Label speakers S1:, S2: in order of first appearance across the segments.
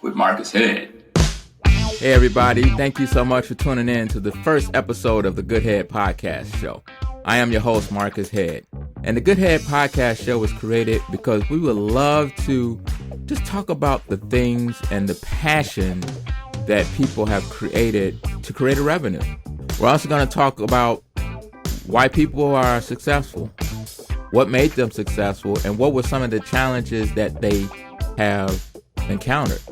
S1: with Marcus Head.
S2: Hey everybody, thank you so much for tuning in to the first episode of the Good Head Podcast Show. I am your host, Marcus Head. And the Good Head Podcast Show was created because we would love to just talk about the things and the passion that people have created to create a revenue. We're also going to talk about why people are successful, what made them successful, and what were some of the challenges that they have encountered.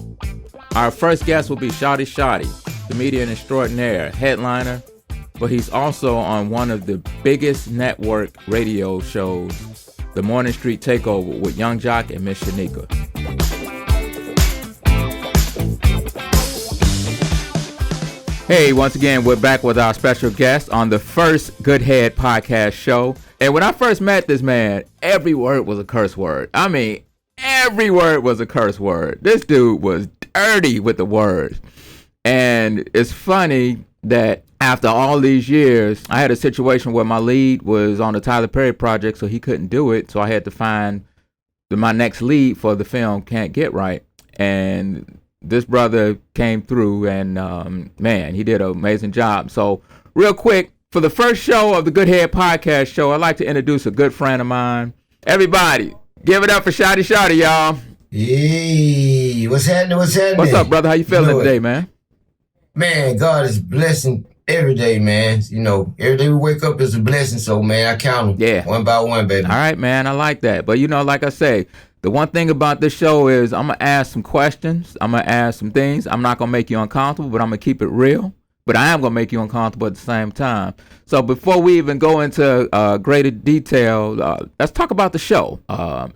S2: Our first guest will be Shawty, comedian extraordinaire, headliner, but he's also on one of the biggest network radio shows, The Morning Street Takeover with Young Jock and Miss Shanika. Hey, once again, we're back with our special guest on the first Good Head Podcast Show. And when I first met this man, every word was a curse word. I mean, every word was a curse word. This dude was dirty with the words. And it's funny that after all these years, I had a situation where my lead was on the Tyler Perry project, so he couldn't do it. So I had to find my next lead for the film Cant Get Right. And this brother came through and, man, he did an amazing job. So real quick, for the first show of the Good Head Podcast Show, I'd like to introduce a good friend of mine. Everybody, give it up for Shawty, y'all.
S3: Hey, what's happening?
S2: What's up, brother? How you feeling today, man?
S3: Man, God is blessing every day, man. You know, every day we wake up is a blessing. So, man, I count them one by one, baby.
S2: All right, man. I like that. But, you know, like I say, the one thing about this show is I'm going to ask some questions. I'm going to ask some things. I'm not going to make you uncomfortable, but I'm going to keep it real. But I am going to make you uncomfortable at the same time. So before we even go into greater detail, let's talk about the show,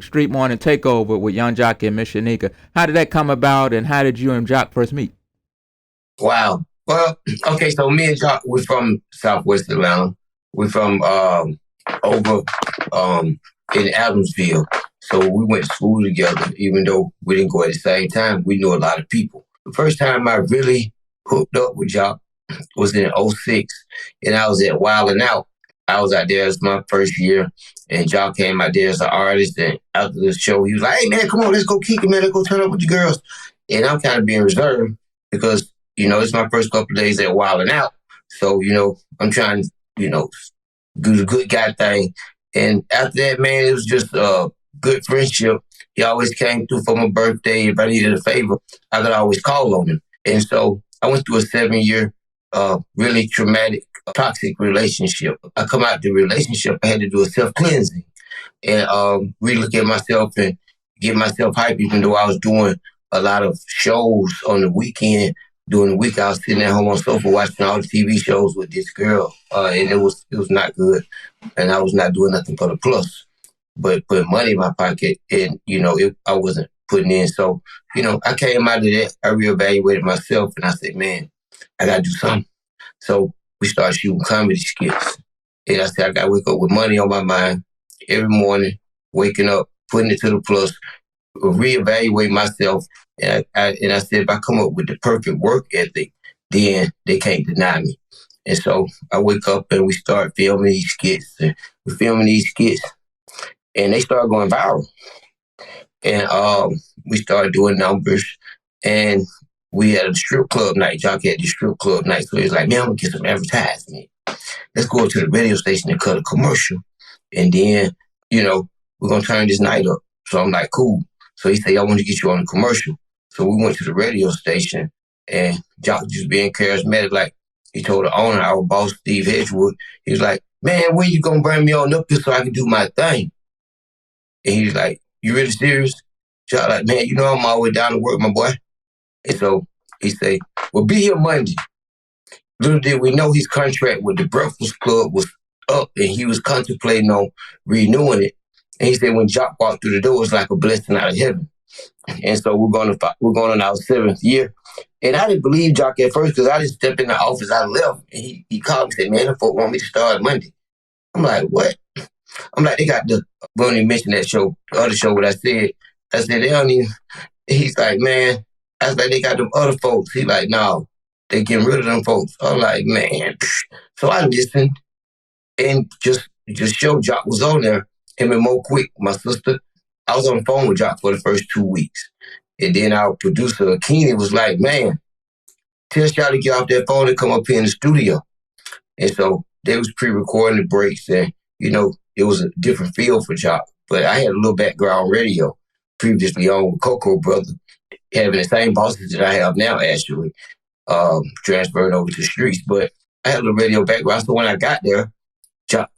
S2: Street Morning Takeover with Young Jock and Miss Shanika. How did that come about, and how did you and Jock first meet?
S3: Wow. Well, okay, so me and Jock, we're from Southwest Atlanta. We're from over in Adamsville. So we went to school together. Even though we didn't go at the same time, we knew a lot of people. The first time I really hooked up with Jock was in 2006, and I was at Wild 'N Out. I was out there as my first year, and Jock came out there as an artist, and after the show, he was like, hey, man, come on, let's go kick it, man, let's go turn up with your girls. And I'm kind of being reserved because, you know, it's my first couple of days at Wild 'N Out, so, you know, I'm trying to, you know, do the good guy thing. And after that, man, it was just a good friendship. He always came through for my birthday. If I needed a favor, I could always call on him. And so I went through a 7-year really traumatic, toxic relationship. I come out the relationship, I had to do a self-cleansing and relook at myself and get myself hype, even though I was doing a lot of shows on the weekend. During the week, I was sitting at home on the sofa watching all the TV shows with this girl, and it was not good. And I was not doing nothing for the plus, but putting money in my pocket, and, you know, I wasn't putting in. So, you know, I came out of that, I reevaluated myself, and I said, man, I got to do something. So we started shooting comedy skits. And I said, I got to wake up with money on my mind every morning, waking up, putting it to the plus, reevaluate myself. And I said, if I come up with the perfect work ethic, then they can't deny me. And so I wake up and we start filming these skits. And we're filming these skits, and they start going viral. And we started doing numbers, and we had a strip club night. Jock had this strip club night. So he was like, man, I'm going to get some advertisement. Let's go to the radio station and cut a commercial. And then, you know, we're going to turn this night up. So I'm like, cool. So he said, I want to get you on a commercial. So we went to the radio station, and Jock just being charismatic. Like, he told the owner, our boss, Steve Hedgewood, he was like, man, when you going to bring me on up here so I can do my thing? And he was like, you really serious? Jock like, man, you know I'm always down to work, my boy. And so he said, well, be here Monday. Little did we know his contract with the Breakfast Club was up, and he was contemplating on renewing it. And he said when Jock walked through the door, it was like a blessing out of heaven. And so we're going on our 7th year. And I didn't believe Jock at first because I just stepped in the office. I left, and he called me and said, man, the folk want me to start Monday. I'm like, what? I'm like, they got the, we don't even mention that show, the other show, what I said, they don't even, he's like, man, I was like, they got them other folks. He like, no, they getting rid of them folks. I'm like, man. So I listened and just showed Jock was on there. Him and Mo Quick, my sister, I was on the phone with Jock for the first 2 weeks. And then our producer, Keenan, was like, man, tell Shawty to get off that phone and come up here in the studio. And so they was pre-recording the breaks, and, it was a different feel for Jock. But I had a little background radio previously on with Coco Brother, having the same bosses that I have now, actually, transferring over to the streets. But I had a little radio background, so when I got there,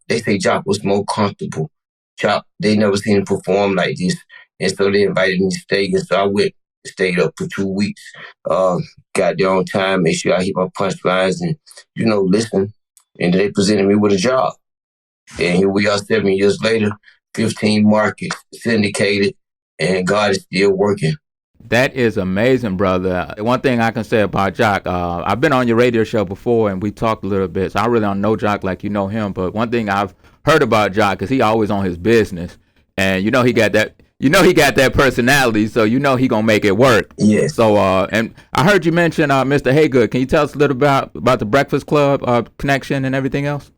S3: they say Jock was more comfortable. Jock, they never seen him perform like this. And so they invited me to stay. And so I went, stayed up for 2 weeks, got there on time, made sure I hit my punchlines and, listen. And they presented me with a job. And here we are 7 years later, 15 markets, syndicated, and God is still working.
S2: That is amazing, brother. One thing I can say about Jock, I've been on your radio show before and we talked a little bit, so I really don't know Jock like you know him, but one thing I've heard about Jock is he always on his business, and he got that personality, so he gonna make it work.
S3: Yes.
S2: So and I heard you mention Mr. Haygood. Can you tell us a little about the Breakfast Club connection and everything else?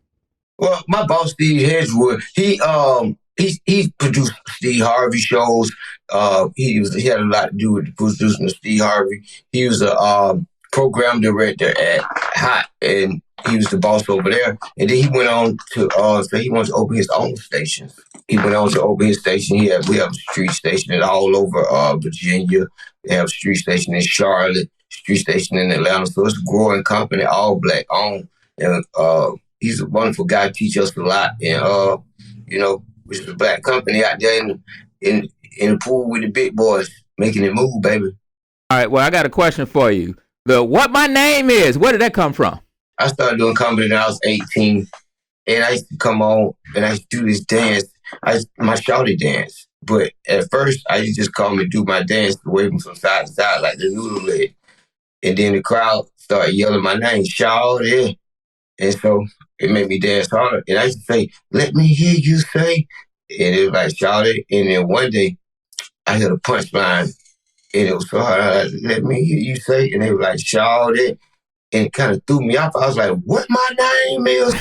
S3: Well, my boss Steve Hedgewood, he produced Steve Harvey shows. He had a lot to do with producing Steve Harvey. He was a program director at Hot, and he was the boss over there. And then he went on to so he wanted to open his own stations. He went on to open his station. We have a street station all over Virginia. We have a street station in Charlotte, street station in Atlanta. So it's a growing company, all black owned. And he's a wonderful guy, teach us a lot. And which is a black company out there in the pool with the big boys, making it move, baby.
S2: All right, well, I got a question for you. The What My Name Is, where did that come from?
S3: I started doing comedy when I was 18, and I used to come on and I used to do this dance, my Shawty dance. But at first, I used to just come and do my dance, waving from side to side like the noodle leg. And then the crowd started yelling my name, Shawty. And so it made me dance harder. And I used to say, let me hear you say. And it was like, Shawty. And then one day, I hit a punchline. And it was so hard. Let me hear you say. And they were like, Shawty. And it kind of threw me off. I was like, what my name is?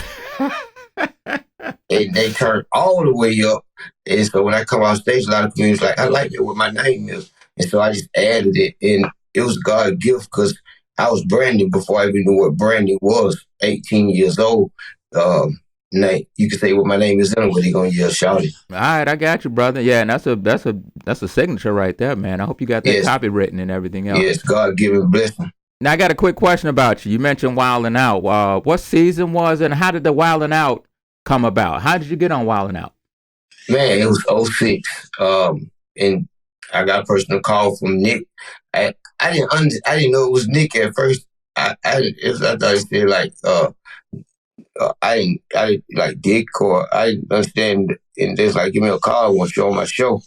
S3: And they turned all the way up. And so when I come on stage, a lot of comedians like, I like it what my name is. And so I just added it. And it was God's gift because I was branding before I even knew what branding was. 18 years old. Now you can say what my name is anyway. They're gonna yell Shawty.
S2: All right, I got you, brother. Yeah, and that's a signature right there, man. I hope you got that copywritten and everything else.
S3: Yes, God given blessing.
S2: Now I got a quick question about you. You mentioned Wildin' Out. What season was it, and how did the Wildin' Out come about? How did you get on Wildin' Out?
S3: Man, it was 06. And I got a personal call from Nick. I didn't know it was Nick at first. I thought it said like I didn't like Dick, or I didn't understand. And just like, give me a call, I want you on my show.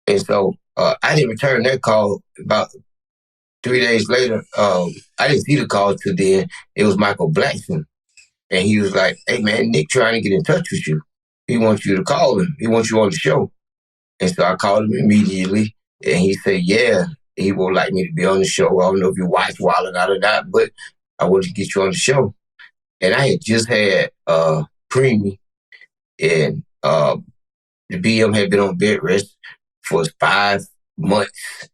S3: And so I didn't return that call. About 3 days later, I didn't see the call till then. It was Michael Blackson. And he was like, hey man, Nick trying to get in touch with you. He wants you to call him. He wants you on the show. And so I called him immediately. And he said, yeah, he would like me to be on the show. I don't know if you watch Wildin' Out or not, but I want to get you on the show. And I had just had Preemie, and the BM had been on bed rest for 5 months.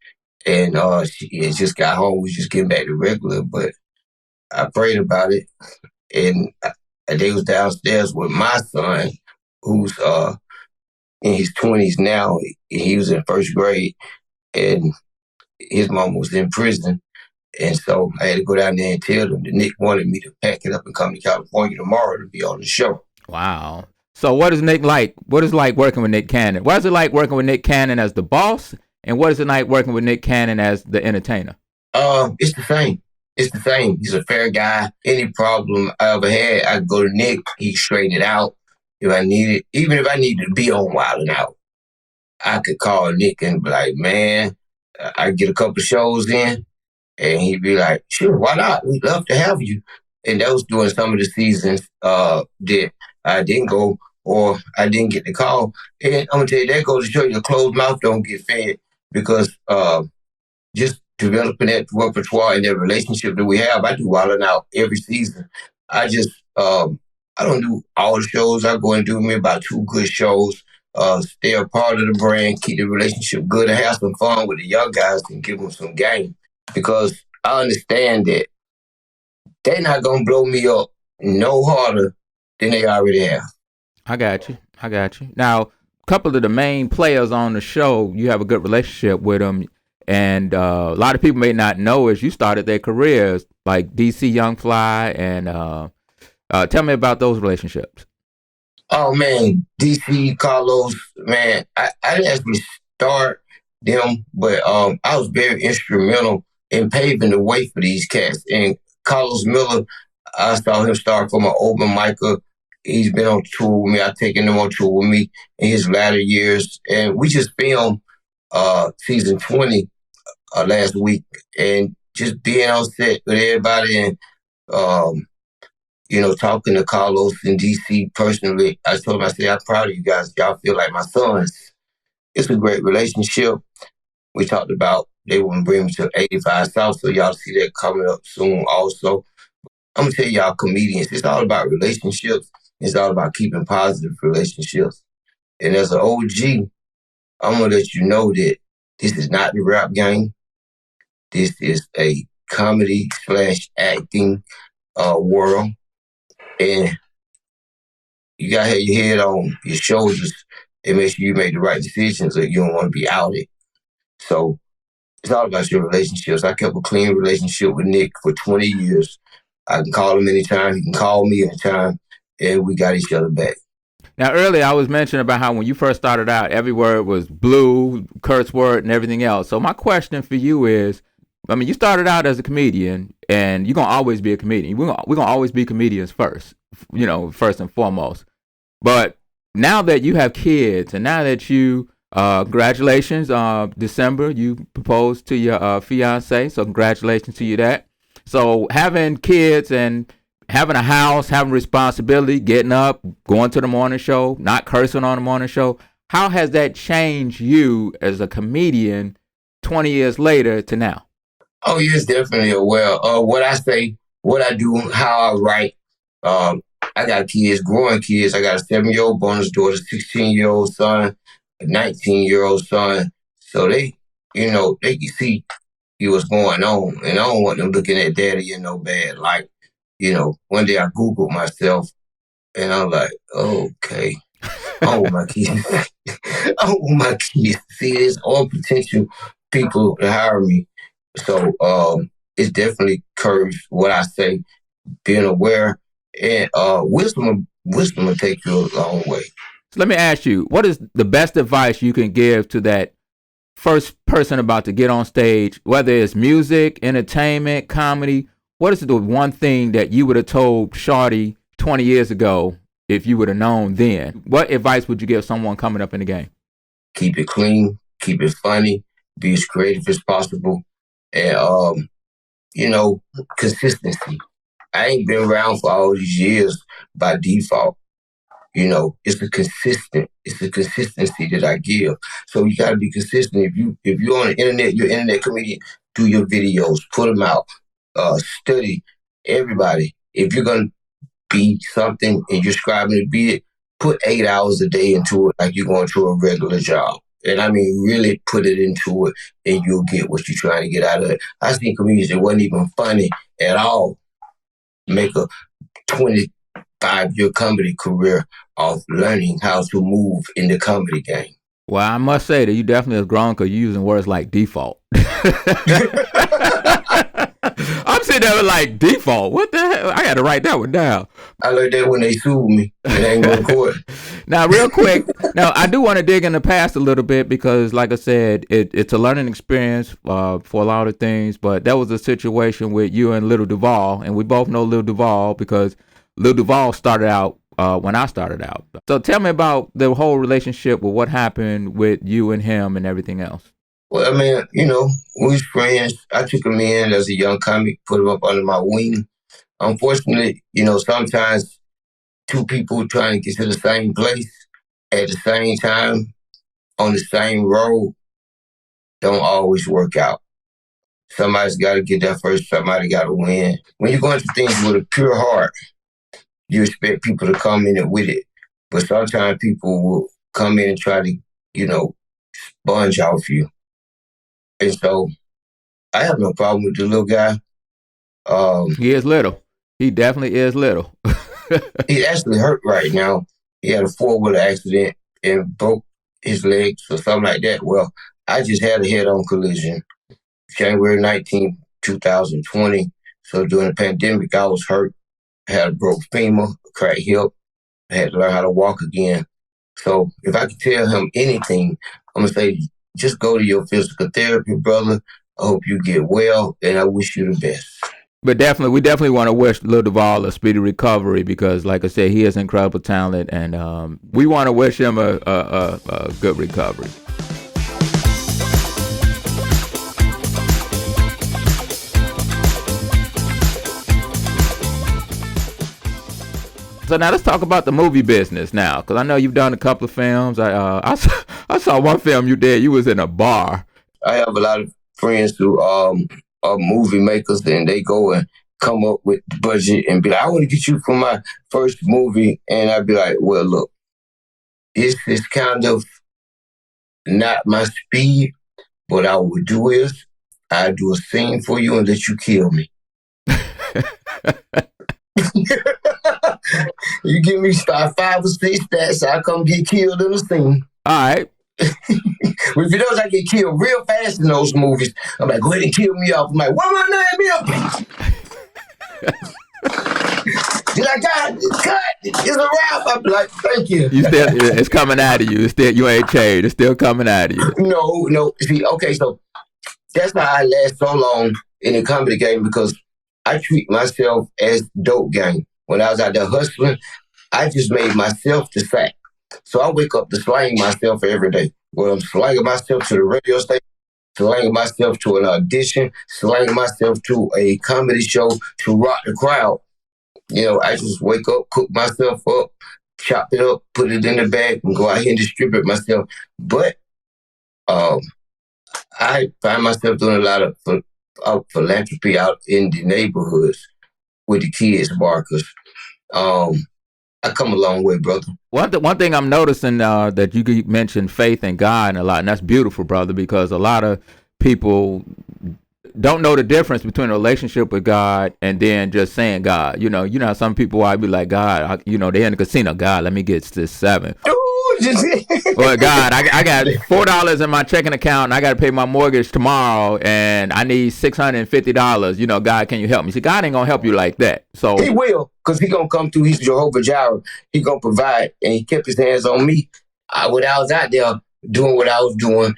S3: And she had just got home. We just getting back to regular, but I prayed about it. And they was downstairs with my son, who's in his 20s now. He was in first grade, and his mom was in prison. And so I had to go down there and tell them that Nick wanted me to pack it up and come to California tomorrow to be on the show.
S2: Wow. So what is Nick like? What is it like working with Nick Cannon? What is it like working with Nick Cannon as the boss? And what is it like working with Nick Cannon as the entertainer?
S3: It's the same. It's the same. He's a fair guy. Any problem I ever had, I go to Nick. He straightened it out if I needed. Even if I needed to be on Wildin' Out, I could call Nick and be like, man, I get a couple of shows in. And he'd be like, sure, why not? We'd love to have you. And that was during some of the seasons that I didn't go or I didn't get the call. And I'm going to tell you, that goes to show you a closed mouth don't get fed, because just developing that repertoire and that relationship that we have, I do Wildin' Out every season. I don't do all the shows. I go and do me about 2 good shows. stay a part of the brand, keep the relationship good, and have some fun with the young guys and give them some game. Because I understand that they're not going to blow me up no harder than they already have.
S2: I got you. Now, a couple of the main players on the show, you have a good relationship with them. And a lot of people may not know as you started their careers, like DC Young Fly. And tell me about those relationships.
S3: Oh, man, DC, Carlos, man, I didn't actually start them, but I was very instrumental in paving the way for these cats. And Carlos Miller, I saw him start from an open micer. He's been on tour with me. I've taken him on tour with me in his latter years. And we just filmed season 20 last week. And just being on set with everybody and, talking to Carlos and DC personally, I told him, I said, I'm proud of you guys. Y'all feel like my sons. It's a great relationship. We talked about they want to bring me to 85 South, so y'all see that coming up soon also. I'm going to tell y'all comedians, it's all about relationships. It's all about keeping positive relationships. And as an OG, I'm going to let you know that this is not the rap game. This is a comedy/acting world. And you got to have your head on your shoulders and make sure you make the right decisions or you don't want to be outed. So it's all about your relationships. I kept a clean relationship with Nick for 20 years. I can call him anytime. He can call me anytime. And we got each other back.
S2: Now, earlier I was mentioning about how when you first started out, every word was blue, curse word, and everything else. So my question for you is, I mean, you started out as a comedian, and you're going to always be a comedian. We're going to always be comedians first, first and foremost. But now that you have kids, and now that you, congratulations, December, you proposed to your fiance, so congratulations to you that. So having kids and having a house, having responsibility, getting up, going to the morning show, not cursing on the morning show, how has that changed you as a comedian 20 years later to now?
S3: Oh, yes, definitely. Well, what I say, what I do, how I write. I got kids, growing kids. I got a 7-year-old bonus daughter, 16-year-old son, a 19-year-old son. So they can see what's going on. And I don't want them looking at daddy in no bad light. One day I Googled myself and I'm like, okay, I want my kids. I want my kids to see this, all potential people to hire me. So it's definitely curbs what I say, being aware, and wisdom will take you a long way.
S2: So let me ask you, what is the best advice you can give to that first person about to get on stage, whether it's music, entertainment, comedy? What is the one thing that you would have told Shawty 20 years ago if you would have known then? What advice would you give someone coming up in the game?
S3: Keep it clean, keep it funny, be as creative as possible, and consistency. I ain't been around for all these years by default. It's the consistency that I give. So you gotta be consistent. If you're on the internet, you're an internet comedian, do your videos, put them out, study everybody. If you're gonna be something and you're striving to be it, put 8 hours a day into it like you're going to a regular job. And I mean, really put it into it and you'll get what you're trying to get out of it. I seen comedians that wasn't even funny at all make a 25-year comedy career of learning how to move in the comedy game.
S2: Well, I must say that you definitely have grown because you're using words like default. I'm sitting there like, default? What the hell? I got to write that one down.
S3: I learned that when they sued me. It ain't going to court.
S2: Now, real quick, I do want to dig in the past a little bit because, like I said, it's a learning experience for a lot of things. But that was a situation with you and Lil Duvall, and we both know Lil Duvall because Lil Duvall started out when I started out. So tell me about the whole relationship with what happened with you and him and everything else.
S3: Well, I mean, we was friends. I took him in as a young comic, put him up under my wing. Unfortunately, sometimes two people trying to get to the same place at the same time on the same road don't always work out. Somebody's got to get there first. Somebody got to win. When you're going through things with a pure heart, you expect people to come in it with it. But sometimes people will come in and try to, sponge off you. And so I have no problem with the little guy.
S2: He is little. He definitely is little.
S3: He's actually hurt right now. He had a 4-wheeler accident and broke his legs or something like that. Well, I just had a head-on collision January 19th, 2020. So during the pandemic, I was hurt. I had a broke femur, a cracked hip. I had to learn how to walk again. So if I could tell him anything, I'm going to say, just go to your physical therapy, brother. I hope you get well, and I wish you the best.
S2: But we definitely want to wish Lil Duvall a speedy recovery because, like I said, he has incredible talent, and we want to wish him a good recovery. So now let's talk about the movie business now, because I know you've done a couple of films. I saw one film you did. You was in a bar.
S3: I have a lot of friends who are movie makers, and they go and come up with the budget and be like, I want to get you for my first movie. And I'd be like, well, look, this is kind of not my speed. What I would do is I'd do a scene for you and let you kill me. You give me 5 or 6 stats, I come get killed in the scene.
S2: All right.
S3: If it does, I get killed real fast in those movies. I'm like, go ahead and kill me off. I'm like, what my name is? He's like, God, cut. It's a wrap. I'm like, thank you.
S2: It's coming out of you. You ain't changed. It's still coming out of you.
S3: No. See, okay, so that's how I last so long in the comedy game, because I treat myself as dope game. When I was out there hustling, I just made myself the fact. So I wake up to slang myself every day. Well, I'm slanging myself to the radio station, slanging myself to an audition, slanging myself to a comedy show to rock the crowd. I just wake up, cook myself up, chop it up, put it in the bag, and go out here and distribute myself. But I find myself doing a lot of philanthropy out in the neighborhoods with the kids, barkers. I come a long way, brother.
S2: One thing I'm noticing that you mentioned faith in God a lot, and that's beautiful, brother, because a lot of people don't know the difference between a relationship with God and then just saying God. You know, some people I'd be like, God, they in the casino, God, let me get this 7. Well, God, I got $4 in my checking account and I got to pay my mortgage tomorrow and I need $650. God, can you help me? See, God ain't going to help you like that. So
S3: He will, because He going to come through. He's Jehovah Jireh. He going to provide, and He kept His hands on me. When I was out there doing what I was doing,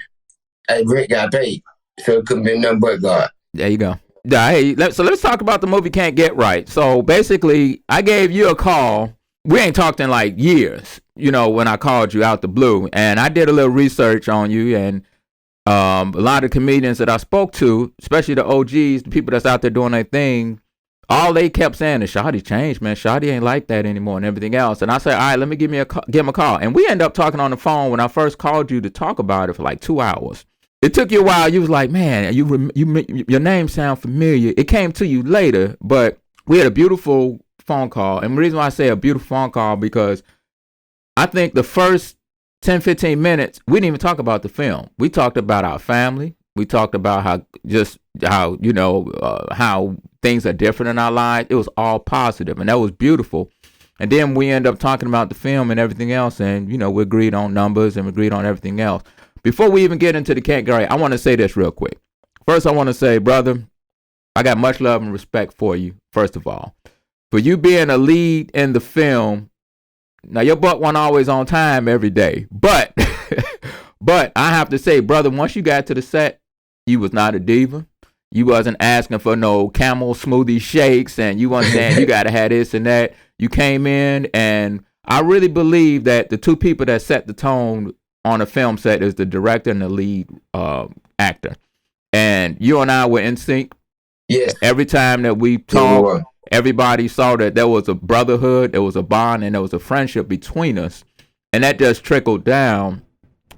S3: rent got paid. So it couldn't be nothing but God.
S2: There you go. Hey, so let's talk about the movie Cant Get Right. So basically, I gave you a call. We ain't talked in like years, when I called you out the blue. And I did a little research on you. And a lot of comedians that I spoke to, especially the OGs, the people that's out there doing their thing, all they kept saying is, Shawty changed, man. Shawty ain't like that anymore and everything else. And I said, all right, let me give him a call. And we ended up talking on the phone when I first called you to talk about it for like 2 hours. It took you a while. You was like, man, your name sound familiar. It came to you later, but we had a beautiful phone call. And the reason why I say a beautiful phone call, because I think the first 10, 15 minutes, we didn't even talk about the film. We talked about our family. We talked about how things are different in our lives. It was all positive, and that was beautiful. And then we end up talking about the film and everything else, and, we agreed on numbers and we agreed on everything else. Before we even get into the Cant Get Right, I want to say this real quick. First, I want to say, brother, I got much love and respect for you, first of all. For you being a lead in the film, now your butt wasn't always on time every day, but but I have to say, brother, once you got to the set, you was not a diva. You wasn't asking for no camel smoothie shakes, and you wasn't saying you got to have this and that. You came in, and I really believe that the two people that set the tone on a film set is the director and the lead actor. And you and I were in sync.
S3: Yes.
S2: Every time that we talked, everybody saw that there was a brotherhood, there was a bond, and there was a friendship between us. And that just trickled down.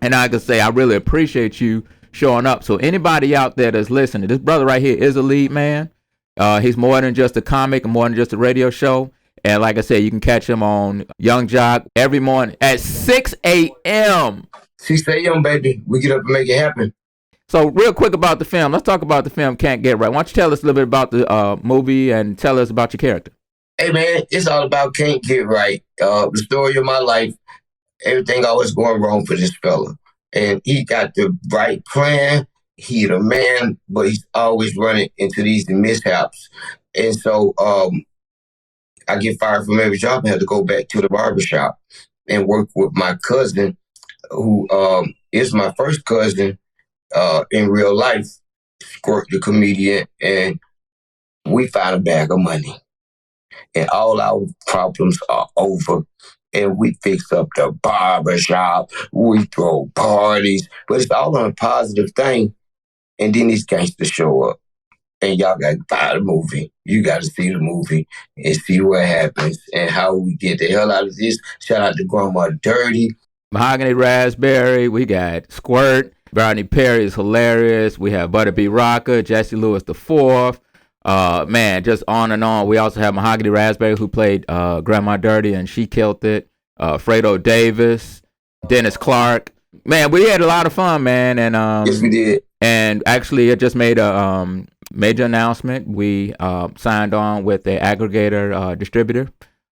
S2: And I can say I really appreciate you showing up. So anybody out there that's listening, this brother right here is a lead man. He's more than just a comic and more than just a radio show. And like I said, you can catch him on Young Jock every morning at 6 a.m.
S3: 6 a.m., baby. We get up and make it happen.
S2: So real quick about the film. Let's talk about the film Can't Get Right. Why don't you tell us a little bit about the movie and tell us about your character?
S3: Hey, man, it's all about Can't Get Right. The story of my life. Everything always going wrong for this fella. And he got the right plan. He the man, but he's always running into these mishaps. And so I get fired from every job and had to go back to the barbershop and work with my cousin, who is my first cousin in real life, Squirt the comedian, and we found a bag of money. And all our problems are over. And we fix up the barbershop, we throw parties, but it's all on a positive thing. And then these gangsters show up. And y'all got to buy the movie. You got to see the movie and see what happens and how we get the hell out of this. Shout out to Grandma Dirty.
S2: Mahogany Raspberry. We got Squirt. Rodney Perry is hilarious. We have Butterbeat Rocker, Jesse Lewis the Fourth. Man, just on and on. We also have Mahogany Raspberry, who played Grandma Dirty, and she killed it. Fredo Davis, Dennis Clark. Man, we had a lot of fun, man. And
S3: yes, we did.
S2: And actually, it just made a major announcement. We signed on with the aggregator distributor,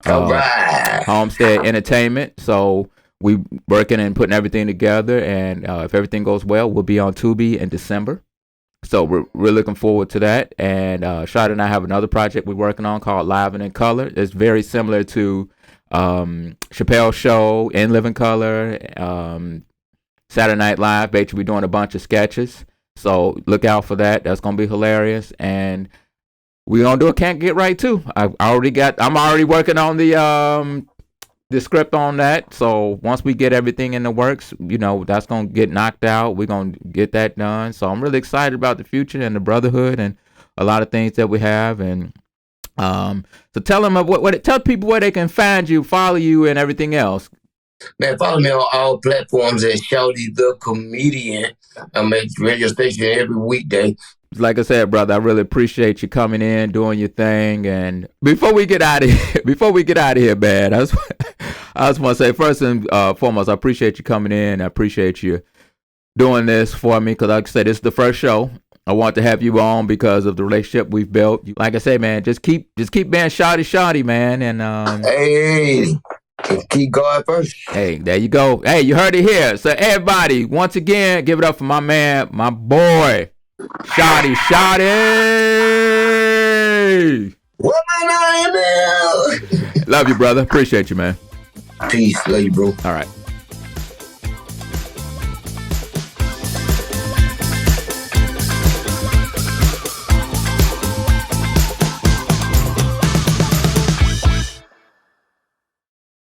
S3: all right,
S2: Homestead Entertainment. So we working and putting everything together. And if everything goes well, we'll be on Tubi in December. So we're looking forward to that. And Shawty and I have another project we're working on called Live and in Color. It's very similar to Chappelle's show, In Living Color, Saturday Night Live. Basically, we're doing a bunch of sketches. So look out for that. That's gonna be hilarious. And we're gonna do a Can't Get Right too. I'm already working on the script on that. So once we get everything in the works, that's gonna get knocked out. We're gonna get that done. So I'm really excited about the future and the brotherhood and a lot of things that we have. And so tell them tell people where they can find you, follow you, and everything else.
S3: Man, follow me on all platforms at Shawty the Comedian. I'm at the radio station every weekday.
S2: Like I said, brother, I really appreciate you coming in, doing your thing. And before we get out of here, man, I just want to say first and foremost, I appreciate you coming in. I appreciate you doing this for me because, like I said, this is the first show. I want to have you on because of the relationship we've built. Like I said, man, just keep being Shawty, man. And
S3: hey. Keep going first.
S2: Hey, there you go. Hey, you heard it here. So everybody, once again, give it up for my man, my boy, Shawty.
S3: What my name is?
S2: Love you, brother. Appreciate you, man.
S3: Peace. Love you, bro.
S2: All right.